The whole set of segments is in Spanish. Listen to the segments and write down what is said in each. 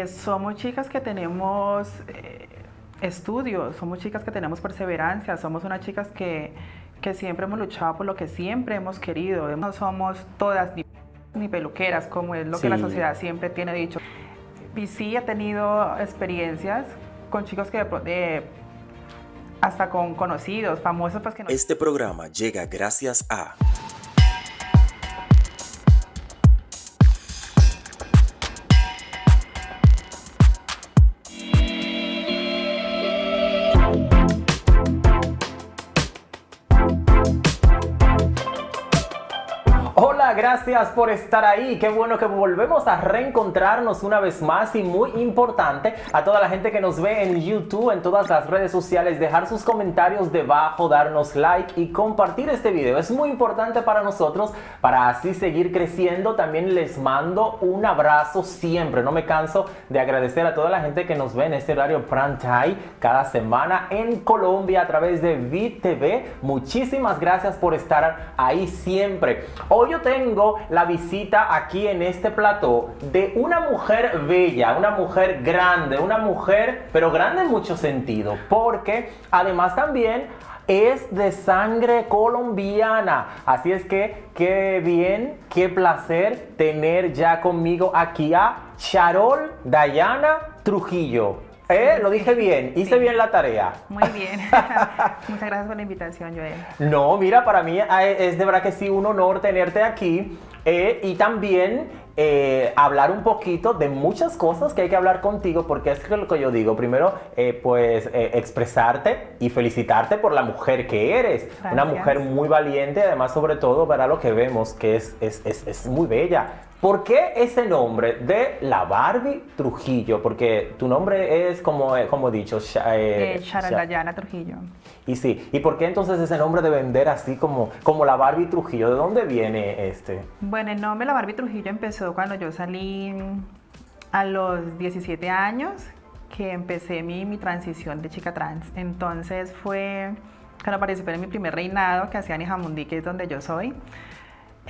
Somos chicas que tenemos estudios, somos chicas que tenemos perseverancia, somos unas chicas que siempre hemos luchado por lo que siempre hemos querido. No somos todas ni peluqueras, como es lo que la sociedad siempre tiene dicho. Y sí he tenido experiencias con chicos que hasta con conocidos, famosos, pues que no. Este programa llega gracias a Hola, gracias por estar ahí. Qué bueno que volvemos a reencontrarnos una vez más y muy importante a toda la gente que nos ve en YouTube, en todas las redes sociales, dejar sus comentarios debajo, darnos like y compartir este video. Es muy importante para nosotros para así seguir creciendo. También les mando un abrazo siempre. No me canso de agradecer a toda la gente que nos ve en este horario prime time cada semana en Colombia a través de VTV. Muchísimas gracias por estar ahí siempre. Hoy yo tengo la visita aquí en este plató de una mujer bella, una mujer grande, una mujer, pero grande en mucho sentido, porque además también es de sangre colombiana. Así es que qué bien, qué placer tener ya conmigo aquí a Charol Dayana Trujillo. Lo dije bien, hice bien la tarea. Muy bien. Muchas gracias por la invitación, Joel. No, mira, para mí es de verdad que sí un honor tenerte aquí y también hablar un poquito de muchas cosas que hay que hablar contigo, porque es lo que yo digo. Primero, expresarte y felicitarte por la mujer que eres. Gracias. Una mujer muy valiente, además sobre todo para lo que vemos, que es muy bella. ¿Por qué ese nombre de la Barbie Trujillo? Porque tu nombre es, como he dicho, Charol Dayana Trujillo. Y sí, ¿y por qué entonces ese nombre de vender así como la Barbie Trujillo? ¿De dónde viene este? Bueno, el nombre de la Barbie Trujillo empezó cuando yo salí a los 17 años, que empecé mi transición de chica trans. Entonces fue cuando participé en mi primer reinado que hacía en Jamundí, que es donde yo soy.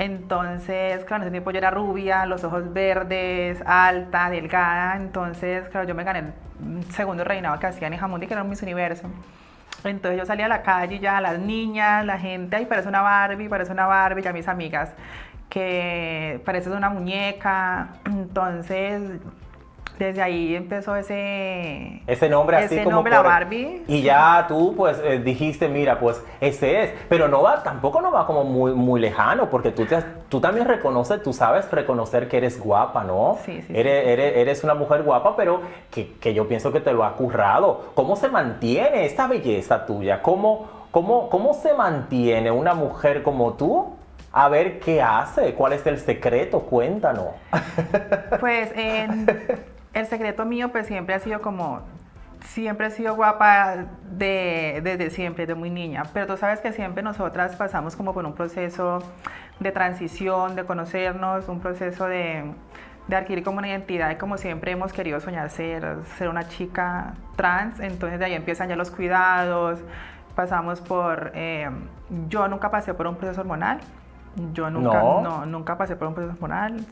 Entonces, claro, en ese tiempo yo era rubia, los ojos verdes, alta, delgada. Entonces, claro, yo me gané el segundo reinado que hacía en Jamundí, que era un Miss Universo. Entonces yo salía a la calle y ya las niñas, la gente, ay, parece una Barbie, ya mis amigas, que pareces una muñeca. Entonces, desde ahí empezó ese nombre así como nombre, la Barbie. Y ya tú pues dijiste, mira, pues ese es, pero tampoco no va como muy lejano, porque tú también reconoces, tú sabes reconocer que eres guapa, ¿no? Sí. Eres una mujer guapa, pero que yo pienso que te lo ha currado. ¿Cómo se mantiene esta belleza tuya? ¿Cómo se mantiene una mujer como tú? A ver qué hace, cuál es el secreto, cuéntanos. Pues el secreto mío pues siempre he sido guapa desde siempre, desde muy niña, pero tú sabes que siempre nosotras pasamos como por un proceso de transición, de conocernos, un proceso de adquirir como una identidad y como siempre hemos querido soñar ser una chica trans. Entonces de ahí empiezan ya los cuidados, pasamos por, yo nunca pasé por un proceso hormonal, nunca pasé por un proceso hormonal.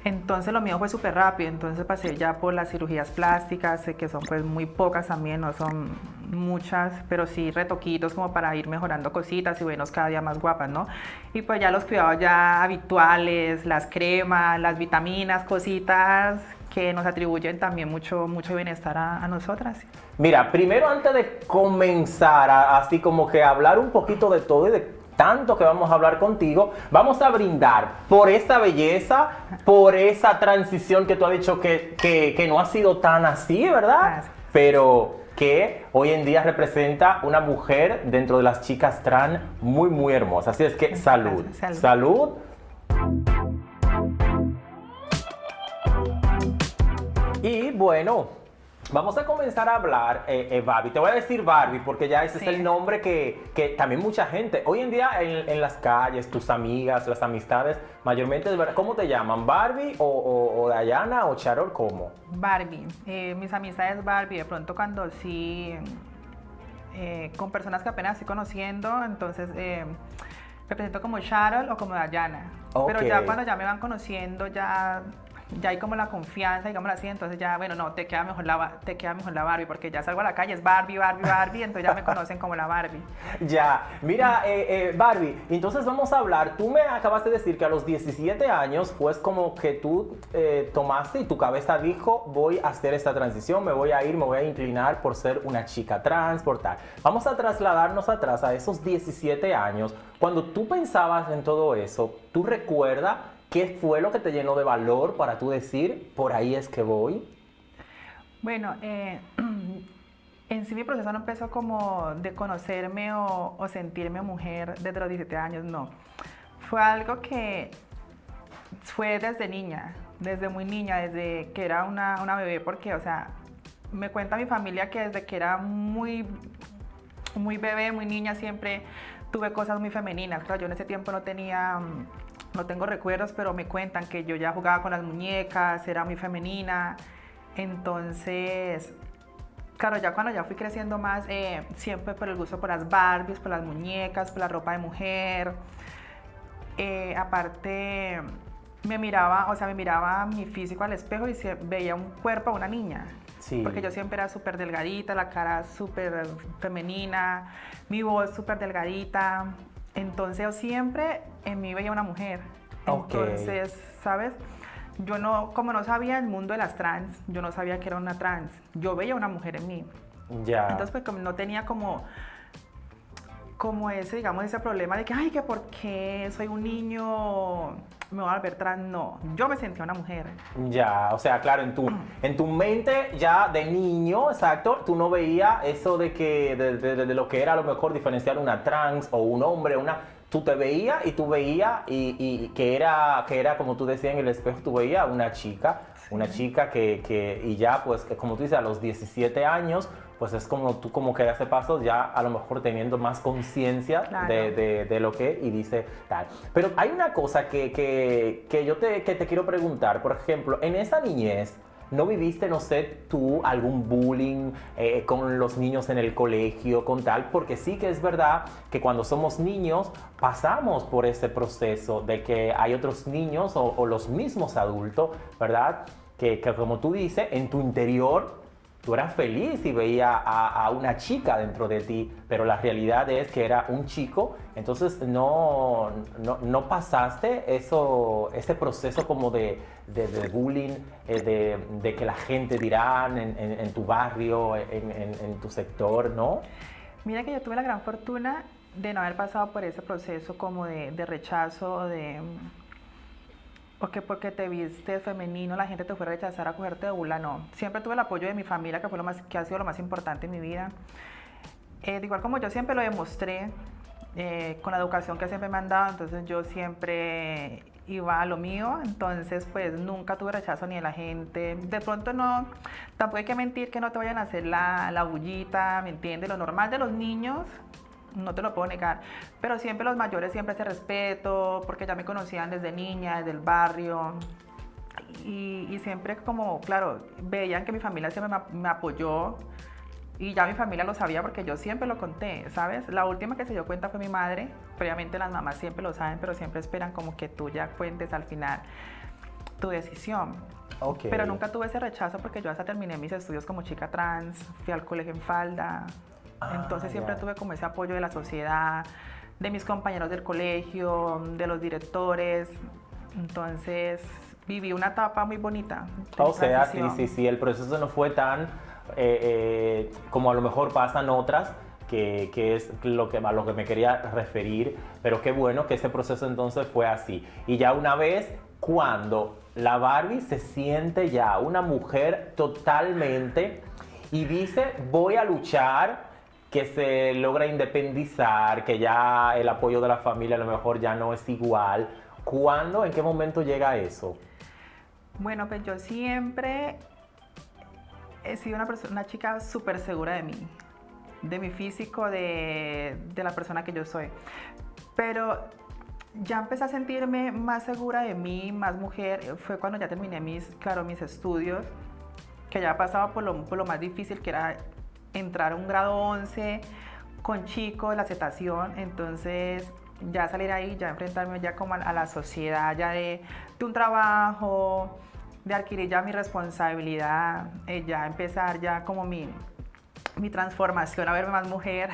Entonces lo mío fue súper rápido, entonces pasé ya por las cirugías plásticas, que son pues muy pocas también, no son muchas, pero sí retoquitos como para ir mejorando cositas y vernos cada día más guapas, ¿no? Y pues ya los cuidados ya habituales, las cremas, las vitaminas, cositas que nos atribuyen también mucho bienestar a nosotras. Mira, primero antes de comenzar así como que hablar un poquito de todo y de tanto que vamos a hablar contigo, vamos a brindar por esta belleza, por esa transición que tú has dicho que no ha sido tan así, ¿verdad? Gracias. Pero que hoy en día representa una mujer dentro de las chicas trans muy hermosa. Así es que salud. Salud. Y bueno, vamos a comenzar a hablar, Barbie. Te voy a decir Barbie porque ya ese es el nombre que también mucha gente, hoy en día en las calles, tus amigas, las amistades, mayormente, ¿cómo te llaman? ¿Barbie o Dayana o Charol? ¿Cómo? Barbie. Mis amistades Barbie, de pronto cuando sí, con personas que apenas estoy conociendo, entonces me presento como Charol o como Dayana. Okay. Pero ya cuando ya me van conociendo, ya ya hay como la confianza, digámoslo así, entonces ya, bueno, no, te queda mejor te queda mejor la Barbie, porque ya salgo a la calle, es Barbie, Barbie, Barbie, entonces ya me conocen como la Barbie. Ya, mira, Barbie, entonces vamos a hablar. Tú me acabas de decir que a los 17 años fue como que tú tomaste y tu cabeza dijo, voy a hacer esta transición, me voy a inclinar por ser una chica trans, por tal. Vamos a trasladarnos atrás a esos 17 años. Cuando tú pensabas en todo eso, ¿tú recuerdas qué fue lo que te llenó de valor para tú decir, por ahí es que voy? Bueno, en sí mi proceso no empezó como de conocerme o sentirme mujer desde los 17 años, no. Fue algo que fue desde niña, desde muy niña, desde que era una bebé, porque, o sea, me cuenta mi familia que desde que era muy bebé, muy niña, siempre tuve cosas muy femeninas. Claro, yo en ese tiempo no tengo recuerdos, pero me cuentan que yo ya jugaba con las muñecas, era muy femenina. Entonces, claro, ya cuando ya fui creciendo más, siempre por el gusto por las Barbies, por las muñecas, por la ropa de mujer. Aparte, me miraba mi físico al espejo y veía un cuerpo de una niña. Sí. Porque yo siempre era súper delgadita, la cara súper femenina, mi voz súper delgadita. Entonces yo siempre en mí veía una mujer. Ok. Entonces, ¿sabes? Yo no, como no sabía el mundo de las trans, yo no sabía que era una trans. Yo veía una mujer en mí. Ya. Entonces, pues como no tenía como ese, digamos, ese problema de que, ay, que por qué soy un niño, me voy a volver trans. No, yo me sentía una mujer. Ya, o sea, claro, en tu mente ya de niño, exacto, tú no veías eso de que de lo que era a lo mejor diferenciar una trans o un hombre, tú te veías y tú veías y que era como tú decías en el espejo, tú veías una chica que y ya pues que como tú dices a los 17 años, pues es como tú como que hace pasos ya a lo mejor teniendo más conciencia Claro. de lo que y dice tal. Pero hay una cosa que yo te quiero preguntar, por ejemplo, en esa niñez, ¿no viviste, no sé, tú algún bullying con los niños en el colegio, con tal? Porque sí que es verdad que cuando somos niños pasamos por ese proceso de que hay otros niños o los mismos adultos, ¿verdad? Que como tú dices, en tu interior tú eras feliz y veías a una chica dentro de ti, pero la realidad es que era un chico, entonces no pasaste ese proceso como de bullying, de que la gente dirá en tu barrio, en tu sector, ¿no? Mira que yo tuve la gran fortuna de no haber pasado por ese proceso como de rechazo, o que porque te viste femenino la gente te fue a rechazar, a cogerte de burla, no. Siempre tuve el apoyo de mi familia, que ha sido lo más importante en mi vida. De igual como yo siempre lo demostré, con la educación que siempre me han dado, entonces yo siempre iba a lo mío, entonces pues nunca tuve rechazo ni de la gente. De pronto no, tampoco hay que mentir que no te vayan a hacer la bullita, ¿me entiendes? Lo normal de los niños, no te lo puedo negar, pero siempre los mayores, siempre ese respeto, porque ya me conocían desde niña, desde el barrio, y siempre como, claro, veían que mi familia siempre me apoyó, y ya mi familia lo sabía porque yo siempre lo conté, ¿sabes? La última que se dio cuenta fue mi madre, previamente las mamás siempre lo saben, pero siempre esperan como que tú ya cuentes al final tu decisión. Okay. Pero nunca tuve ese rechazo porque yo hasta terminé mis estudios como chica trans, fui al colegio en falda. Entonces siempre tuve como ese apoyo de la sociedad, de mis compañeros del colegio, de los directores. Entonces viví una etapa muy bonita. O sea, sí, el proceso no fue tan como a lo mejor pasan otras, que es a lo que me quería referir, pero qué bueno que ese proceso entonces fue así. Y ya una vez cuando la Barbie se siente ya una mujer totalmente y dice, voy a luchar, que se logra independizar, que ya el apoyo de la familia a lo mejor ya no es igual. ¿Cuándo, en qué momento llega eso? Bueno, pues yo siempre he sido una chica súper segura de mí, de mi físico, de la persona que yo soy. Pero ya empecé a sentirme más segura de mí, más mujer, fue cuando ya terminé mis estudios, que ya pasaba por lo más difícil, que era entrar a un grado 11 con chicos, la aceptación. Entonces ya salir ahí, ya enfrentarme ya como a la sociedad, ya de un trabajo, de adquirir ya mi responsabilidad, ya empezar ya como mi transformación a verme más mujer.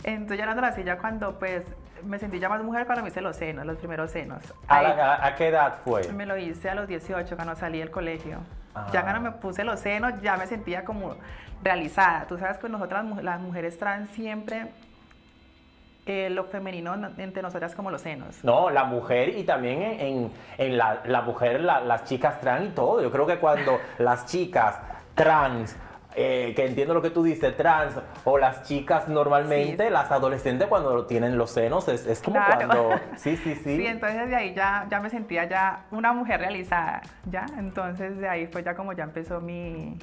Entonces ya no así, ya cuando pues me sentí ya más mujer cuando me hice los senos, los primeros senos. ¿A qué edad fue? Me lo hice a los 18 cuando salí del colegio. Ah. Ya cuando me puse los senos ya me sentía como realizada. Tú sabes que nosotras las mujeres trans siempre lo femenino entre nosotras como los senos. No, la mujer y también en la mujer, las chicas trans y todo. Yo creo que cuando las chicas trans, que entiendo lo que tú dices, trans, o las chicas normalmente, Sí. las adolescentes cuando tienen los senos, es como Claro. cuando... Sí. Sí, entonces de ahí ya me sentía ya una mujer realizada, ¿ya? Entonces de ahí fue ya como ya empezó mi...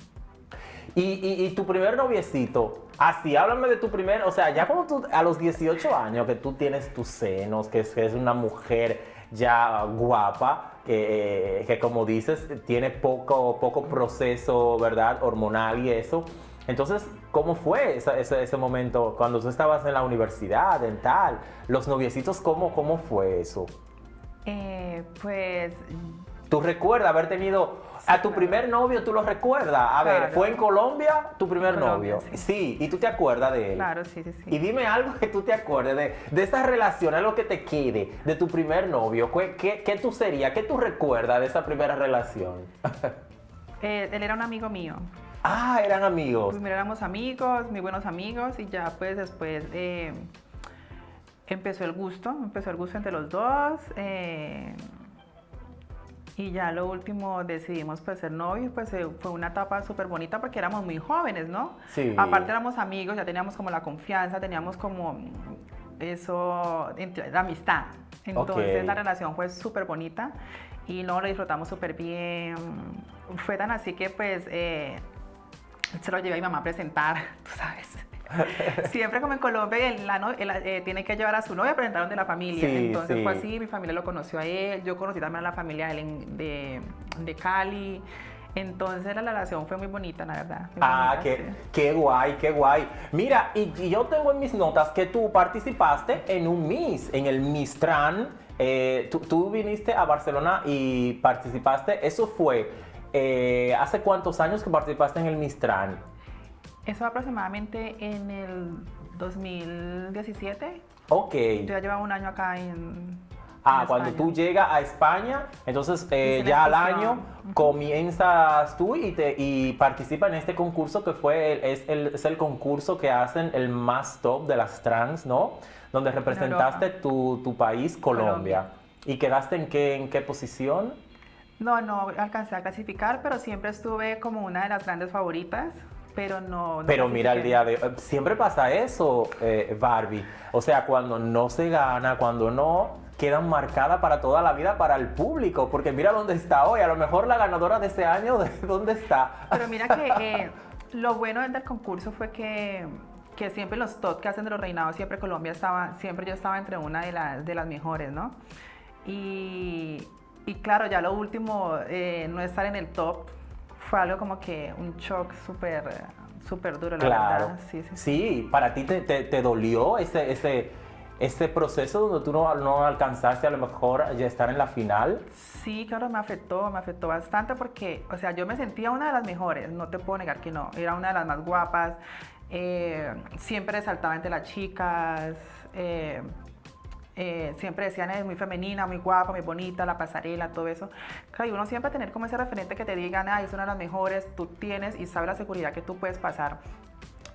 Y tu primer noviecito, así, háblame de tu primer, o sea, ya cuando tú, a los 18 años, que tú tienes tus senos, que es una mujer ya guapa, que como dices, tiene poco proceso, ¿verdad? Hormonal y eso. Entonces, ¿cómo fue ese momento cuando tú estabas en la universidad, en tal? Los noviecitos, ¿cómo fue eso? Pues ¿Tú recuerdas haber tenido a tu claro. primer novio? ¿Tú lo recuerdas? A ver, Claro. ¿fue en Colombia tu primer En Colombia, novio? sí. Sí, ¿y tú te acuerdas de él? claro, sí. Y dime algo que tú te acuerdes de esa relación, algo que te quede de tu primer novio. ¿Qué tú serías? ¿Qué tú recuerdas de esa primera relación? Él era un amigo mío. Ah, eran amigos. Primero éramos amigos, muy buenos amigos, y ya pues después empezó el gusto entre los dos. Y ya lo último decidimos pues ser novios, pues fue una etapa súper bonita porque éramos muy jóvenes, ¿no? Sí. Aparte éramos amigos, ya teníamos como la confianza, teníamos como eso, la amistad. Entonces Ok. la relación fue súper bonita y no lo disfrutamos súper bien. Fue tan así que pues se lo llevé a mi mamá a presentar, tú sabes. Siempre como en Colombia tiene que llevar a su novia a presentar donde la familia. Sí, Entonces sí. fue así, mi familia lo conoció a él, yo conocí también a la familia de él de Cali. Entonces la relación fue muy bonita, la verdad. Muy Ah, bonita, sí. qué guay, qué guay. Mira, y yo tengo en mis notas que tú participaste en un Miss, en el Miss Tran. Tú viniste a Barcelona y participaste. Eso fue, ¿hace cuántos años que participaste en el Miss Tran? Eso aproximadamente en el 2017. Ok. Yo ya llevaba un año acá en Cuando España. tú llegas a España, entonces Hice la ya al excursión. año comienzas tú y participas en este concurso que es el concurso que hacen el más top de las trans, ¿no? Donde representaste tu país, Colombia. ¿Y quedaste en qué posición? No alcancé a clasificar, pero siempre estuve como una de las grandes favoritas, pero no Pero mira, el clasifiqué. día de siempre pasa eso, Barbie. O sea, cuando no se gana, cuando no, quedan marcadas para toda la vida para el público. Porque mira dónde está hoy. A lo mejor la ganadora de este año, ¿dónde está? Pero mira que lo bueno del concurso fue que siempre los top que hacen de los reinados, siempre Colombia siempre yo estaba entre una de las mejores, ¿no? Y claro, ya lo último, no estar en el top, fue algo como que un shock súper duro, la Claro. verdad. Sí. Sí, para ti te dolió ese proceso donde tú no alcanzaste a lo mejor ya estar en la final. Sí, claro, me afectó bastante porque, o sea, yo me sentía una de las mejores, no te puedo negar que no, era una de las más guapas, siempre resaltaba entre las chicas, siempre decían es muy femenina, muy guapa, muy bonita, la pasarela, todo eso. Claro, y uno siempre tener como ese referente que te digan, es una de las mejores, tú tienes y sabes la seguridad que tú puedes pasar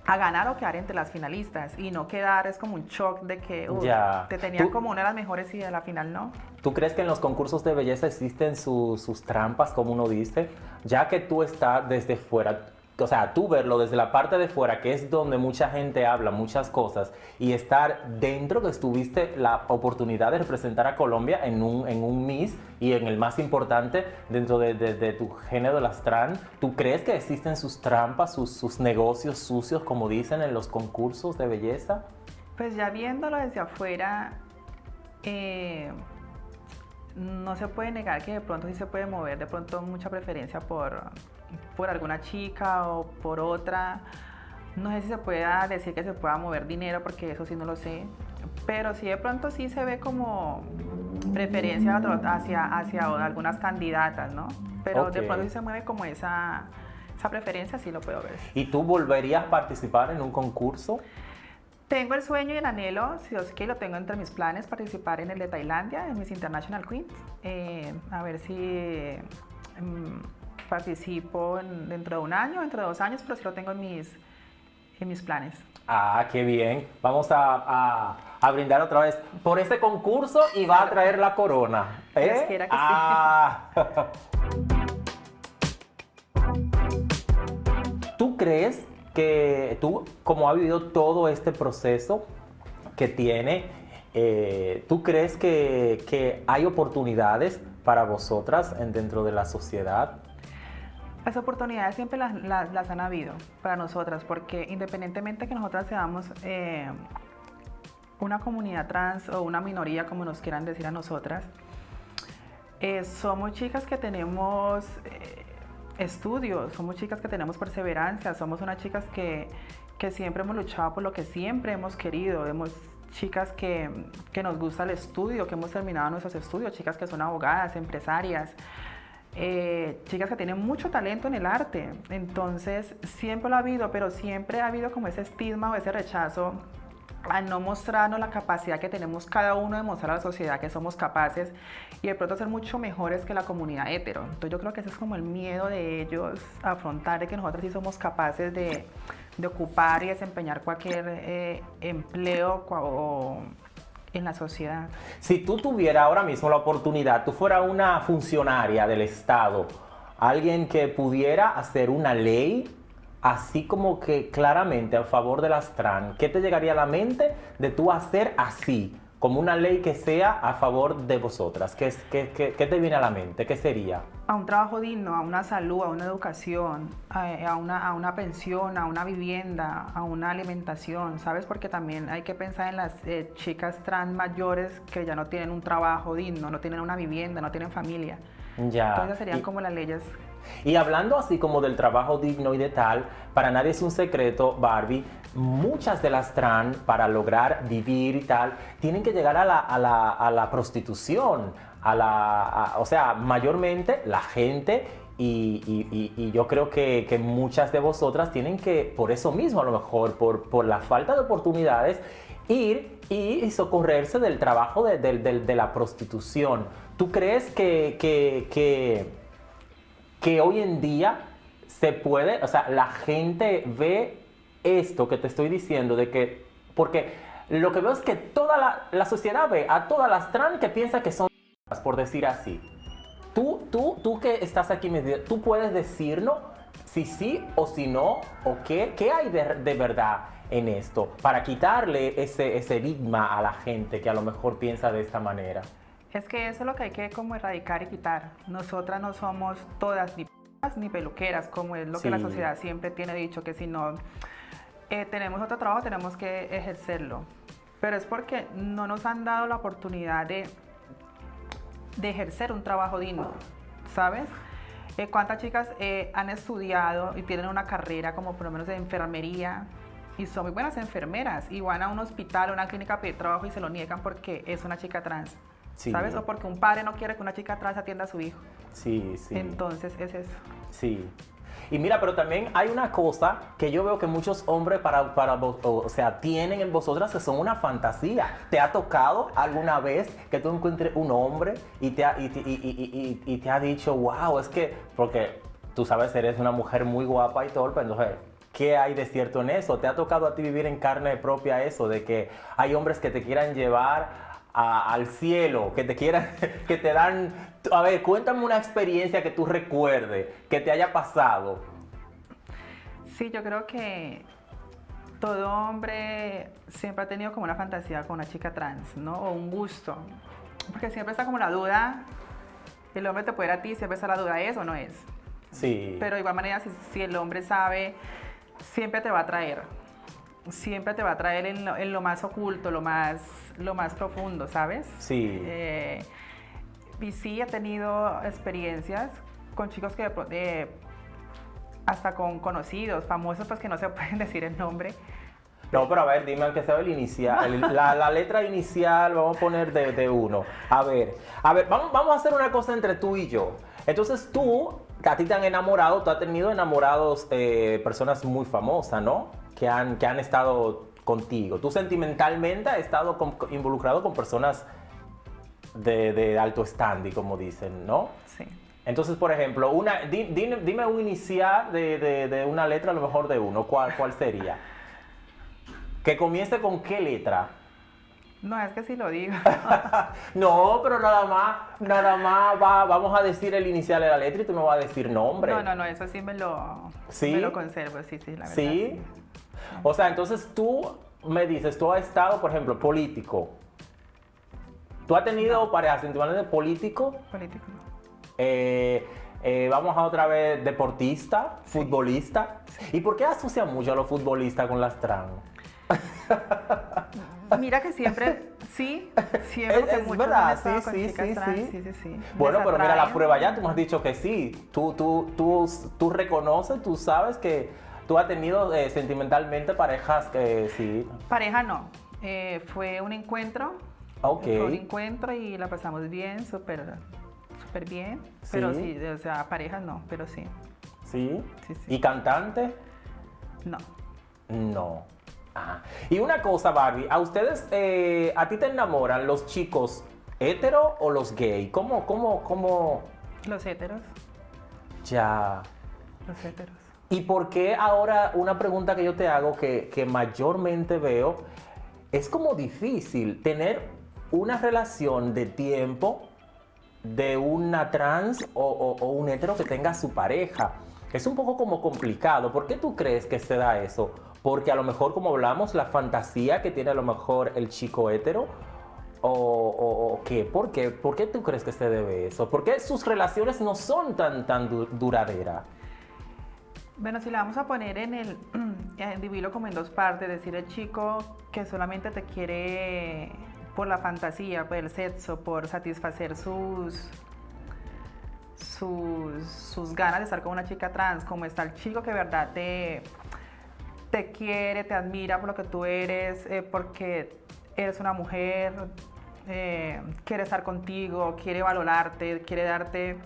a ganar o quedar entre las finalistas y no quedar es como un shock de que Ya. te tenían Tú- como una de las mejores y de la final no. ¿Tú crees que en los concursos de belleza existen sus trampas, como uno dice? Ya que tú estás desde fuera, o sea, tú verlo desde la parte de fuera, que es donde mucha gente habla muchas cosas, y estar dentro, que tuviste la oportunidad de representar a Colombia en un Miss y en el más importante dentro de tu género de las trans, ¿tú crees que existen sus trampas, sus negocios sucios, como dicen en los concursos de belleza? Pues ya viéndolo desde afuera, no se puede negar que de pronto sí se puede mover de pronto mucha preferencia por alguna chica o por otra. No sé si se pueda decir que se pueda mover dinero porque eso sí no lo sé. pero sí de pronto sí se ve como preferencia hacia algunas candidatas, ¿no? Pero de Ok. pronto sí se mueve como esa preferencia, sí lo puedo ver. ¿Y tú volverías a participar en un concurso? Tengo el sueño y el anhelo, si Dios quiere, lo tengo entre mis planes, participar en el de Tailandia, en Miss International Queens. A ver si participo dentro de un año, dentro de 2 años, pero sí lo tengo en mis planes. Ah, qué bien. Vamos a brindar otra vez por este concurso y va a traer la corona. Dios quiera que sí. Ah. ¿Tú crees que tú, como has vivido todo este proceso que tiene, tú crees que hay oportunidades para vosotras dentro de la sociedad? Las oportunidades siempre las han habido para nosotras, porque independientemente que nosotras seamos una comunidad trans o una minoría, como nos quieran decir a nosotras, somos chicas que tenemos estudios, somos chicas que tenemos perseverancia, somos unas chicas que siempre hemos luchado por lo que siempre hemos querido, chicas que nos gusta el estudio, que hemos terminado nuestros estudios, chicas que son abogadas, empresarias, chicas que tienen mucho talento en el arte. Entonces siempre lo ha habido, pero siempre ha habido como ese estigma o ese rechazo a no mostrarnos la capacidad que tenemos cada uno de mostrar a la sociedad que somos capaces y de pronto ser mucho mejores que la comunidad hetero. Entonces yo creo que ese es como el miedo de ellos a afrontar, de que nosotros sí somos capaces de ocupar y desempeñar cualquier empleo en la sociedad. Si tú tuvieras ahora mismo la oportunidad, tú fueras una funcionaria del Estado, alguien que pudiera hacer una ley así como que claramente a favor de las trans, ¿qué te llegaría a la mente de tú hacer así, como una ley que sea a favor de vosotras? ¿Qué te viene a la mente? ¿Qué sería? A un trabajo digno, a una salud, a una educación, a una pensión, a una vivienda, a una alimentación, ¿sabes? Porque también hay que pensar en las chicas trans mayores que ya no tienen un trabajo digno, no tienen una vivienda, no tienen familia. Ya. Entonces serían como las leyes. Y hablando así como del trabajo digno y de tal, para nadie es un secreto, Barbie, muchas de las trans para lograr vivir y tal, tienen que llegar a la prostitución, o sea, mayormente la gente y yo creo que muchas de vosotras tienen que, por eso mismo a lo mejor, por la falta de oportunidades, ir y socorrerse del trabajo de la prostitución. ¿Tú crees que hoy en día se puede, o sea, la gente ve esto que te estoy diciendo, de que, porque lo que veo es que toda la sociedad ve a todas las trans que piensa que son, por decir así. Tú que estás aquí, tú puedes decirnos si sí o si no, o qué hay de verdad en esto, para quitarle ese estigma a la gente que a lo mejor piensa de esta manera. Es que eso es lo que hay que como erradicar y quitar. Nosotras no somos todas ni peluqueras, como es lo que la sociedad siempre tiene dicho, que si no tenemos otro trabajo tenemos que ejercerlo. Pero es porque no nos han dado la oportunidad de ejercer un trabajo digno, ¿sabes? ¿Cuántas chicas han estudiado y tienen una carrera como por lo menos de enfermería y son muy buenas enfermeras y van a un hospital o una clínica a pedir trabajo y se lo niegan porque es una chica trans? Sí. ¿Sabes? O porque un padre no quiere que una chica trans atienda a su hijo. Sí, sí. Entonces es eso. Sí. Y mira, pero también hay una cosa que yo veo que muchos hombres o sea, tienen en vosotras, que son una fantasía. ¿Te ha tocado alguna vez que tú encuentres un hombre y te ha dicho, wow, es que, porque tú sabes, eres una mujer muy guapa y todo, pero entonces, ¿qué hay de cierto en eso? ¿Te ha tocado a ti vivir en carne propia eso, de que hay hombres que te quieran llevar al cielo, que te quieran, que te dan... A ver, cuéntame una experiencia que tú recuerdes, que te haya pasado. Sí, yo creo que todo hombre siempre ha tenido como una fantasía con una chica trans, ¿no? O un gusto. Porque siempre está como la duda, el hombre te puede ir a ti, siempre está la duda, ¿es o no es? Sí. Pero de igual manera, si el hombre sabe, siempre te va a traer. Siempre te va a traer en lo más oculto, lo más profundo, ¿sabes? Sí. Y sí he tenido experiencias con chicos que hasta con conocidos, famosos, pues que no se pueden decir el nombre, No, pero a ver, dime aunque sea el inicial, la letra inicial, vamos a poner de uno. A ver, vamos a hacer una cosa entre tú y yo. Entonces a ti te han enamorado, tú has tenido enamorados personas muy famosas, ¿no? Que han estado contigo. Tú sentimentalmente has estado involucrado con personas de alto standing, como dicen, ¿no? Sí. Entonces, por ejemplo, dime un inicial de una letra, a lo mejor de uno. ¿Cuál sería? Que comience con qué letra. No, es que si lo digo. No, pero nada más vamos a decir el inicial de la letra y tú no vas a decir nombre. No, eso sí me lo conservo, sí, la verdad. ¿Sí? O sea, entonces tú me dices, tú has estado, por ejemplo, político. ¿Tú has tenido parejas sentimentales de político? Político no. Vamos a otra vez, deportista, futbolista. ¿Y por qué asocian mucho a los futbolistas con las trans? Mira que siempre porque Es muchos verdad, han estado con sí. chicas trans, sí. Bueno, Les pero mira la atraen. prueba ya, tú me has dicho que sí. Tú reconoces, tú sabes que tú has tenido sentimentalmente parejas que sí. Pareja no, fue un encuentro. Ok. Fue un encuentro y la pasamos bien, súper bien. Pero sí, o sea, pareja no, pero sí. ¿Sí? Sí. ¿Y cantante? No. No. Ah. Y una cosa, Barbie, ¿a ustedes, a ti te enamoran los chicos hetero o los gay? ¿Cómo? Los héteros. Ya. Los héteros. ¿Y por qué ahora una pregunta que yo te hago que mayormente veo, es como difícil tener una relación de tiempo de una trans o un hetero que tenga su pareja? Es un poco como complicado. ¿Por qué tú crees que se da eso? Porque a lo mejor, como hablamos, la fantasía que tiene a lo mejor el chico hetero, o ¿qué? ¿Por qué? ¿Por qué tú crees que se debe eso? ¿Por qué sus relaciones no son tan duraderas? Bueno, si le vamos a poner dividirlo como en dos partes, decir el chico que solamente te quiere por la fantasía, por el sexo, por satisfacer sus ganas de estar con una chica trans, como está el chico que de verdad te quiere, te admira por lo que tú eres, porque eres una mujer, quiere estar contigo, quiere valorarte, quiere darte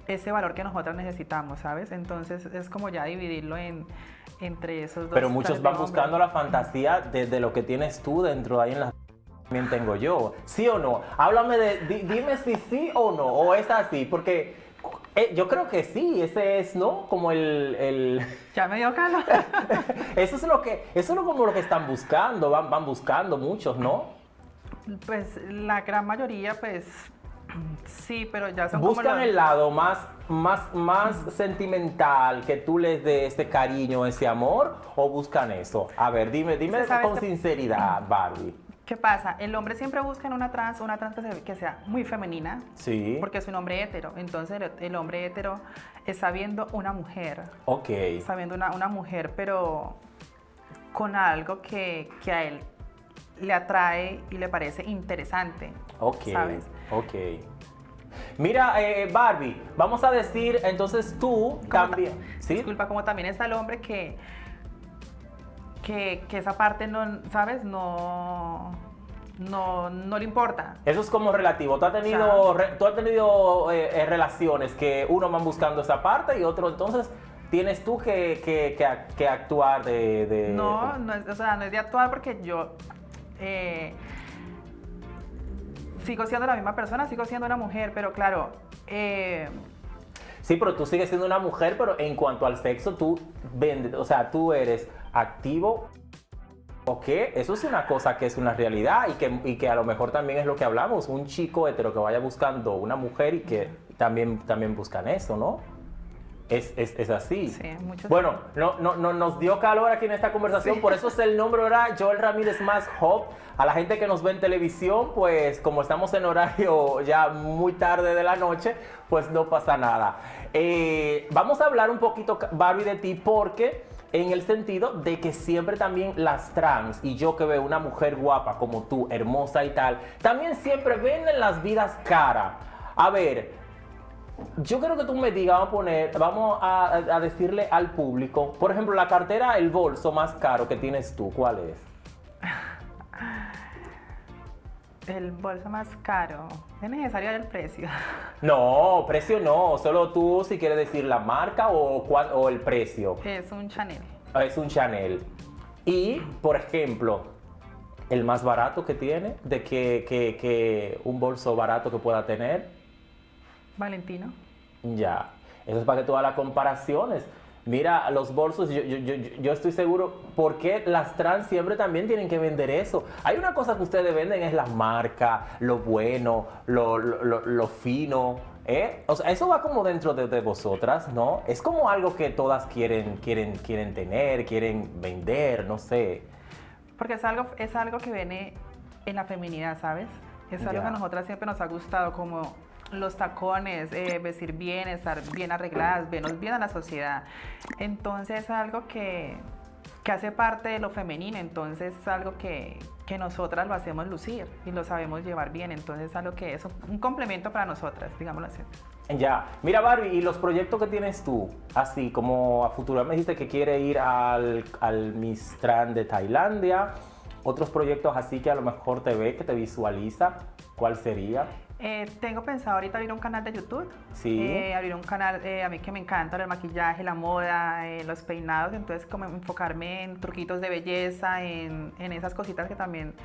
ese valor que nosotras necesitamos, ¿sabes? Entonces es como ya dividirlo entre esos dos. Pero muchos clases de van hombres. buscando la fantasía de lo que tienes tú dentro de ahí en la... También tengo yo. ¿Sí o no? Háblame dime si sí o no, o es así, porque yo creo que sí, ese es, ¿no? Como el... Ya me dio calor. Eso es como lo que están buscando, van buscando muchos, ¿no? Pues la gran mayoría, pues sí, pero ya son Buscan como los... el lado más sentimental, que tú les des ese cariño, ese amor, o buscan eso. A ver, dime ¿Sabes con qué? sinceridad, Barbie. ¿Qué pasa? El hombre siempre busca en una trans que sea muy femenina, Sí. porque es un hombre hétero. Entonces el hombre hétero está viendo una mujer, Ok. está viendo una mujer, pero con algo que a él le atrae y le parece interesante. Ok, ¿Sabes? ok. Mira, Barbie, vamos a decir, entonces tú también, ¿sí? Disculpa, como también está el hombre que esa parte no, ¿sabes? No le importa. Eso es como relativo. Tú has tenido relaciones que uno van buscando esa parte y otro, entonces tienes tú que actuar de... No es, o sea, no es de actuar porque yo sigo siendo la misma persona, sigo siendo una mujer, pero claro, Sí, pero tú sigues siendo una mujer, pero en cuanto al sexo, tú vendes, o sea, tú eres activo. Ok, eso es una cosa que es una realidad y que a lo mejor también es lo que hablamos, un chico hetero que vaya buscando una mujer y que también buscan eso, ¿no? Es así. Sí, muchos. Bueno, no, nos dio calor aquí en esta conversación, Sí. por eso es el nombre ahora, Joel Ramírez Más Hop. A la gente que nos ve en televisión, pues como estamos en horario ya muy tarde de la noche, pues no pasa nada. Vamos a hablar un poquito, Barbie, de ti, porque en el sentido de que siempre también las trans, y yo que veo una mujer guapa como tú, hermosa y tal, también siempre venden las vidas cara. A ver, yo creo que tú me digas, vamos a decirle al público, por ejemplo, la cartera, el bolso más caro que tienes tú, ¿cuál es? El bolso más caro. Es necesario ver el precio. No, precio no, solo tú si quieres decir la marca o el precio. Es un Chanel. Es un Chanel. Y, por ejemplo, el más barato que tiene, de que un bolso barato que pueda tener, Valentino. ya. Eso es para que tú hagas las comparaciones. Mira, los bolsos, yo estoy seguro, porque las trans siempre también tienen que vender eso. Hay una cosa que ustedes venden, es la marca, lo bueno, lo fino. O sea, eso va como dentro de vosotras, ¿no? Es como algo que todas quieren tener, quieren vender, no sé. Porque es algo que viene en la feminidad, ¿sabes? Es algo Ya. que a nosotras siempre nos ha gustado, como los tacones, vestir bien, estar bien arregladas, vernos bien a la sociedad. Entonces es algo que hace parte de lo femenino, entonces es algo que nosotras lo hacemos lucir y lo sabemos llevar bien, entonces es algo que es un complemento para nosotras, digámoslo así. Ya, mira Barbie, y los proyectos que tienes tú, así como a futuro, me dijiste que quiere ir al Miss Trans de Tailandia, otros proyectos así que a lo mejor te ve, que te visualiza, ¿cuál sería? Tengo pensado ahorita abrir un canal de YouTube. Sí. Abrir un canal, a mí que me encanta el maquillaje, la moda, los peinados, entonces como enfocarme en truquitos de belleza, en esas cositas que también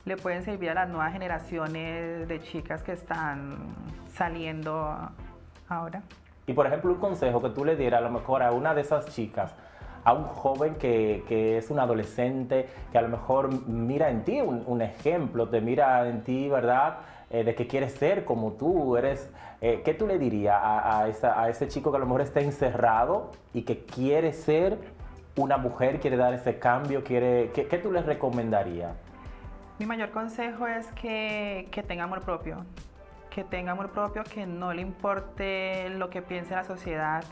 le pueden servir a las nuevas generaciones de chicas que están saliendo ahora. Y por ejemplo, un consejo que tú le dieras a lo mejor a una de esas chicas, a un joven que es un adolescente, que a lo mejor mira en ti un ejemplo, te mira en ti, ¿verdad? De que quieres ser como tú eres. ¿Qué tú le dirías a ese chico que a lo mejor está encerrado y que quiere ser una mujer, quiere dar ese cambio, ¿qué tú le recomendarías? Mi mayor consejo es que tenga amor propio, que no le importe lo que piense la sociedad,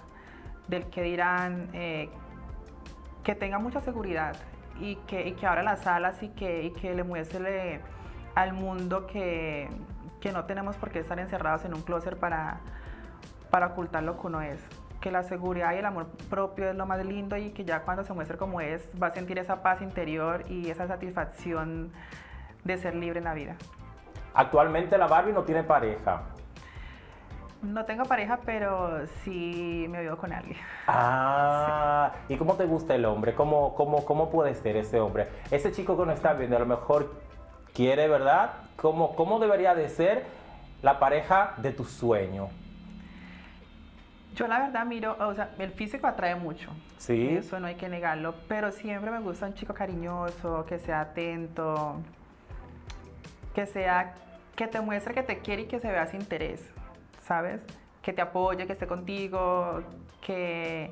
del que dirán, que tenga mucha seguridad y que abra las alas y que le muestre al mundo que no tenemos por qué estar encerrados en un closet para ocultar lo que uno es. Que la seguridad y el amor propio es lo más lindo y que ya cuando se muestre como es, va a sentir esa paz interior y esa satisfacción de ser libre en la vida. Actualmente la Barbie no tiene pareja. No tengo pareja, pero sí me vivo con alguien. Ah, sí. ¿Y cómo te gusta el hombre? ¿Cómo puede ser ese hombre? Ese chico que no está viendo, a lo mejor quiere, ¿verdad? ¿Cómo debería de ser la pareja de tu sueño? Yo la verdad miro, o sea, el físico atrae mucho. Sí. Eso no hay que negarlo, pero siempre me gusta un chico cariñoso, que sea atento, que te muestre que te quiere y que se vea sin interés, ¿sabes? Que te apoye, que esté contigo, que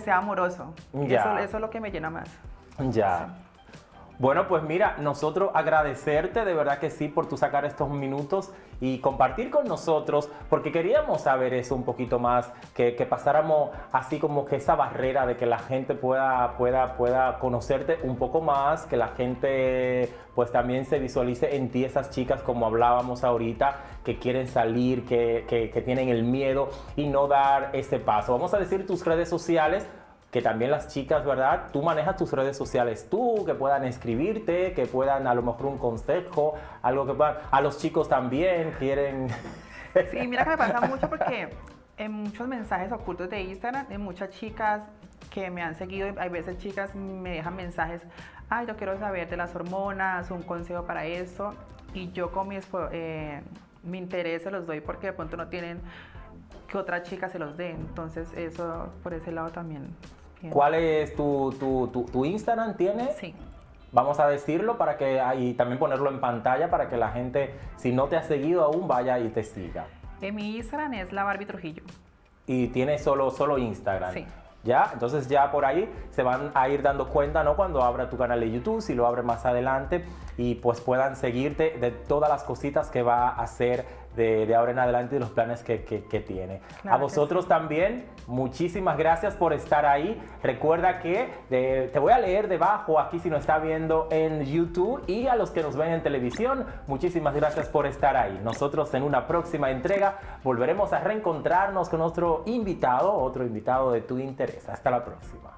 sea amoroso. Ya. Eso es lo que me llena más. Ya. Sí. Bueno, pues mira, nosotros agradecerte de verdad que sí por tú sacar estos minutos y compartir con nosotros, porque queríamos saber eso un poquito más, que pasáramos así como que esa barrera de que la gente pueda conocerte un poco más, que la gente pues también se visualice en ti, esas chicas como hablábamos ahorita, que quieren salir, que tienen el miedo y no dar ese paso. Vamos a decir tus redes sociales, que también las chicas, ¿verdad? Tú manejas tus redes sociales tú, que puedan escribirte, que puedan a lo mejor un consejo, algo que puedan... A los chicos también quieren... Sí, mira que me pasa mucho porque en muchos mensajes ocultos de Instagram, hay muchas chicas que me han seguido, hay veces chicas me dejan mensajes, ay, yo quiero saber de las hormonas, un consejo para eso, y yo con mi interés se los doy porque de pronto no tienen que otra chica se los dé, entonces eso por ese lado también. Bien. ¿Cuál es tu Instagram? ¿Tienes? Sí. Vamos a decirlo para que y también ponerlo en pantalla para que la gente, si no te ha seguido aún, vaya y te siga. Mi Instagram es la Barbie Trujillo. Y tienes solo Instagram. Sí. ¿Ya? Entonces ya por ahí se van a ir dando cuenta, ¿no? Cuando abra tu canal de YouTube, si lo abre más adelante, y pues puedan seguirte de todas las cositas que va a hacer de ahora en adelante y los planes que tiene. Claro A vosotros también, muchísimas gracias por estar ahí. Recuerda que te voy a leer debajo aquí si nos está viendo en YouTube, y a los que nos ven en televisión, muchísimas gracias por estar ahí. Nosotros en una próxima entrega volveremos a reencontrarnos con otro invitado de tu interés. Hasta la próxima.